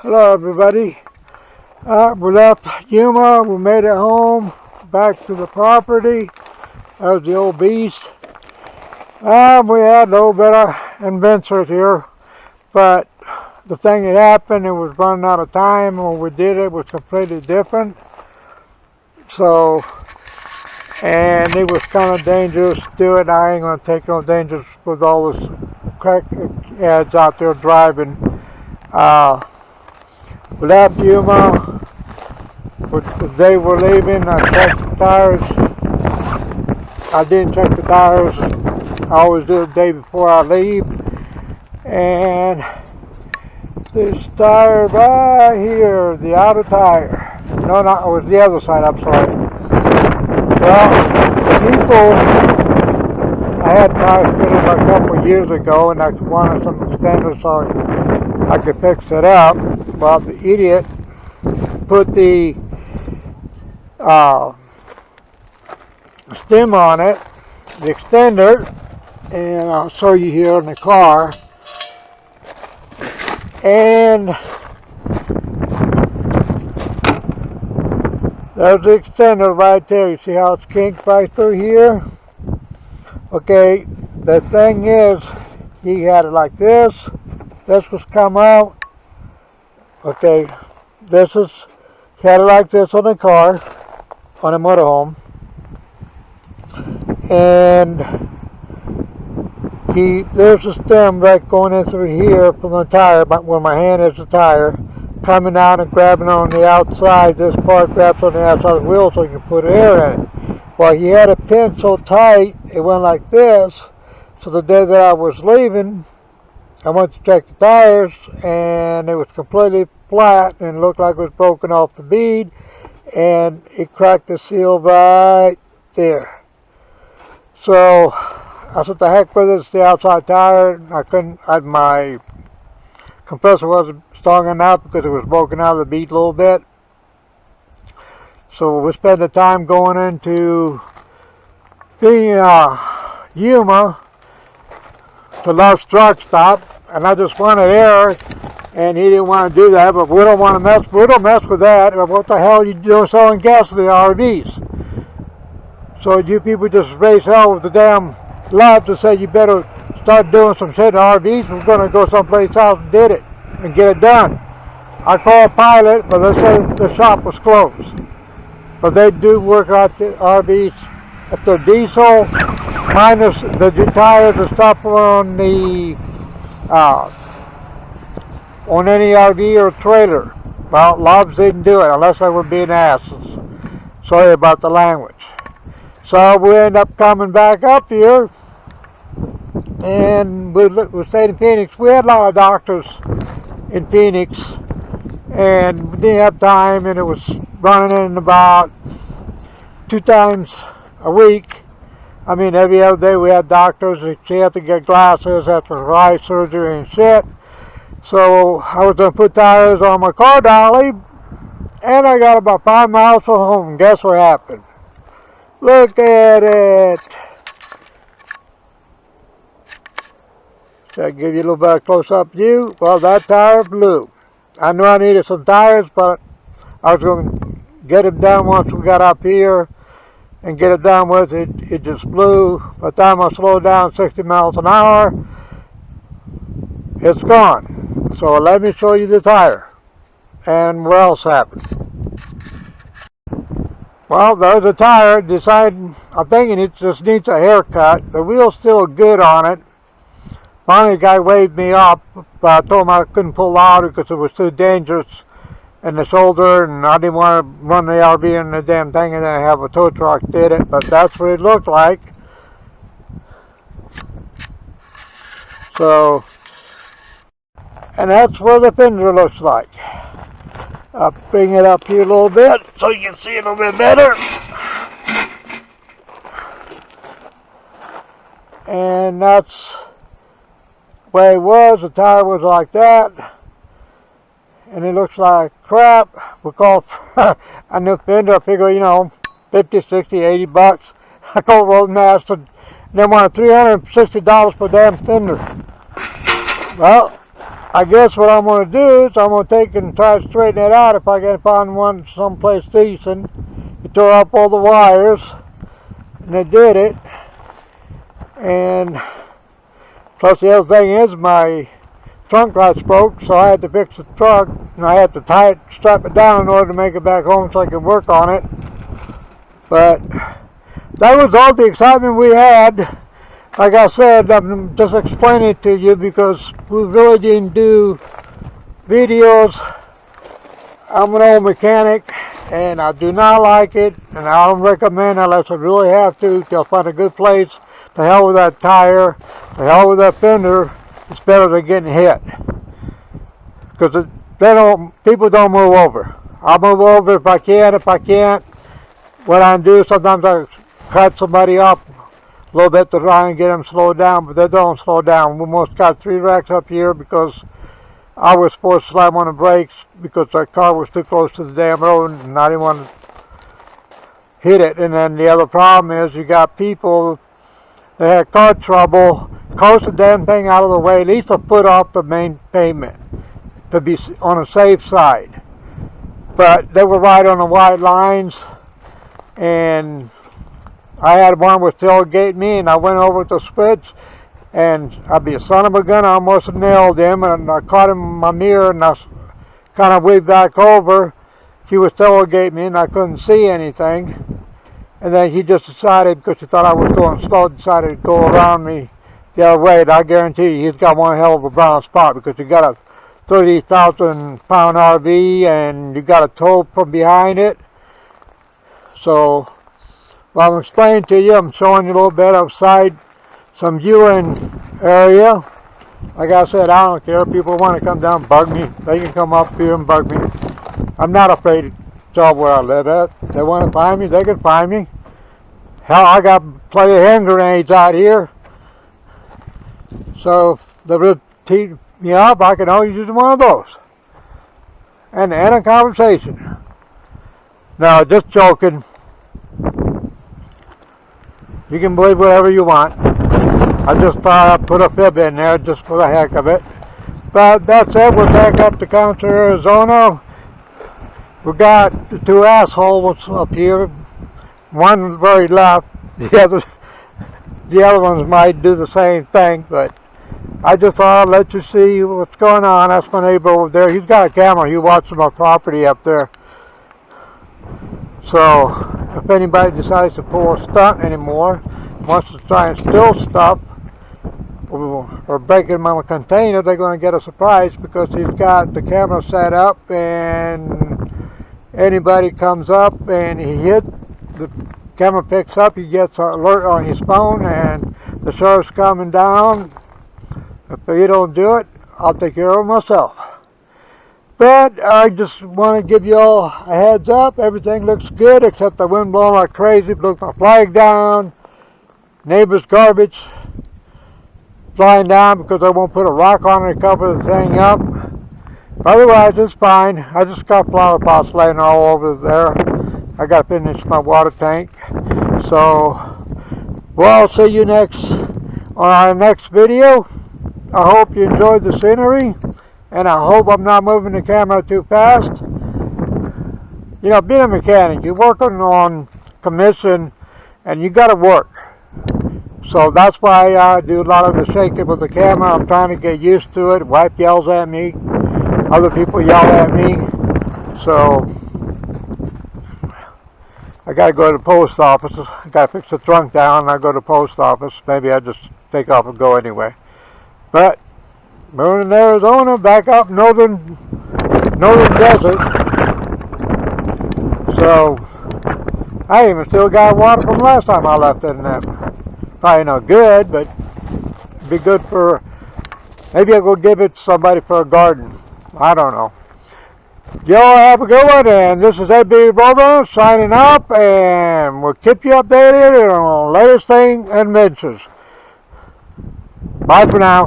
Hello everybody. We left Yuma, we made it home, back to the property. That was the old beast. We had a little bit of adventures here, but the thing that happened, it was running out of time. When we did it, was completely different. So, and it was kind of dangerous to do it. I ain't going to take no dangers with all this crack ads out there driving. We left Yuma. The day we're leaving, I checked the tires. I didn't check the tires. I always do it the day before I leave. And this tire right here, the outer tire. No, not, it was the other side, I'm sorry. Well, I had tires fitted a couple of years ago, and I wanted some extenders so I could fix it up. Well, the idiot put the stem on it, the extender, and I'll show you here in the car. And there's the extender right there. You see how it's kinked right through here? Okay, the thing is, he had it like this. This was come out. Okay, this is, he had it like this on the car, on a motorhome. And there's a stem right going in through here from the tire, but where my hand is the tire, coming out and grabbing on the outside. This part grabs on the outside of the wheel so you can put air in it. Well, he had it pinned so tight, it went like this. So the day that I was leaving, I went to check the tires, and it was completely flat, and it looked like it was broken off the bead, and it cracked the seal right there. So I said, the heck with it, it's the outside tire. My compressor wasn't strong enough because it was broken out of the bead a little bit. So we spent the time going into the Yuma to Love's truck stop, and I just wanted air, and he didn't want to do that. But we don't mess with that. What the hell are you doing selling gas to the RVs? So you people just raise hell with the damn Love to say you better start doing some shit in RVs. We're going to go someplace else and did it and get it done. I called Pilot, but they said the shop was closed. But they do work out the RVs. If they're diesel, minus the tires and stuff on the on any RV or trailer. Well, Love's didn't do it unless they were being asses. Sorry about the language. So we end up coming back up here, and we stayed in Phoenix. We had a lot of doctors in Phoenix, and we didn't have time, and it was running in about 2 times a week. I mean, every other day we had doctors. She had to get glasses after her eye surgery and shit. So I was going to put tires on my car dolly, and I got about 5 miles from home. Guess what happened? Look at it. Should I give you a little bit of close-up view? Well, that tire blew. I knew I needed some tires, but I was going to get them done once we got up here and get it done with it. It just blew. By the time I slowed down 60 miles an hour, it's gone. So let me show you the tire and what else happened. Well, there's a tire. I'm thinking it just needs a haircut. The wheel's still good on it. Finally, the guy waved me up, but I told him I couldn't pull out because it was too dangerous in the shoulder, and I didn't want to run the RV in the damn thing and then have a tow truck did it. But that's what it looked like. So, and that's what the fender looks like. I'll bring it up here a little bit so you can see it a little bit better. And that's the way it was. The tire was like that. And it looks like crap. We called for a new fender. I figure, you know, 50, 60, 80 bucks. I called Roadrunners. They wanted $360 per damn fender. Well, I guess what I'm going to do is I'm going to take and try to straighten it out if I can find one someplace decent. He tore up all the wires, and they did it. And plus the other thing is my trunk lights broke, so I had to fix the truck, and I had to strap it down in order to make it back home so I could work on it. But that was all the excitement we had. Like I said, I'm just explaining it to you because we really didn't do videos. I'm an old mechanic, and I do not like it, and I don't recommend it unless I really have to. Till I find a good place. The hell with that tire, the hell with that fender. It's better than getting hit. Because people don't move over. I'll move over if I can. If I can't, what I do, sometimes I cut somebody up a little bit to try and get them slowed down, but they don't slow down. We almost got 3 wrecks up here because I was forced to slam on the brakes because the car was too close to the damn road and I didn't want to hit it. And then the other problem is you got people that had car trouble, coast the damn thing out of the way, at least a foot off the main pavement to be on the safe side. But they were right on the white lines, and I had one was tailgating me, and I went over with the switch, and I'd be a son of a gun, I almost nailed him, and I caught him in my mirror, and I kind of weaved back over. He was tailgating me, and I couldn't see anything. And then he just decided, because he thought I was going slow, decided to go around me the other way. And I guarantee you, he's got one hell of a brown spot because he got a 30,000 pound RV and you got a tow from behind it. So, while I'm explaining to you, I'm showing you a little bit outside some viewing area. Like I said, I don't care. People want to come down and bug me. They can come up here and bug me. I'm not afraid to tell where I live at. If they want to find me, they can find me. Hell, I got plenty of hand grenades out here. So if they would tee me up, I can always use one of those. And end a conversation. No, just joking. You can believe whatever you want. I just thought I'd put a fib in there just for the heck of it. But that's it. We're back up to Concho, Arizona. We got the 2 assholes up here. One very left. The other ones might do the same thing, but I just thought I'd let you see what's going on. That's my neighbor over there. He's got a camera. He watches my property up there. So if anybody decides to pull a stunt anymore, wants to try and steal stuff or break in my container, they're going to get a surprise because he's got the camera set up, and anybody comes up and he hits, the camera picks up, he gets an alert on his phone, and the sheriff's coming down. If you don't do it, I'll take care of it myself. But I just want to give you all a heads up. Everything looks good except the wind blowing like crazy. Blew my flag down. Neighbor's garbage flying down because I won't put a rock on it to cover the thing up. Otherwise, it's fine. I just got flower pots laying all over there. I got to finish my water tank. So, we'll see you on our next video. I hope you enjoyed the scenery, and I hope I'm not moving the camera too fast. You know, being a mechanic, you're working on commission, and you got to work. So that's why I do a lot of the shaking with the camera. I'm trying to get used to it. Wife yells at me. Other people yell at me. So I got to go to the post office. I got to fix the trunk down, and I go to the post office. Maybe I just take off and go anyway. But moving to Arizona, back up northern desert. So I even still got water from last time I left in there. Probably not good, but it'd be good for, maybe I'll go give it to somebody for a garden. I don't know. Y'all have a good one, and this is AB Roadrunners signing up, and we'll keep you updated on the latest thing adventures. Bye for now.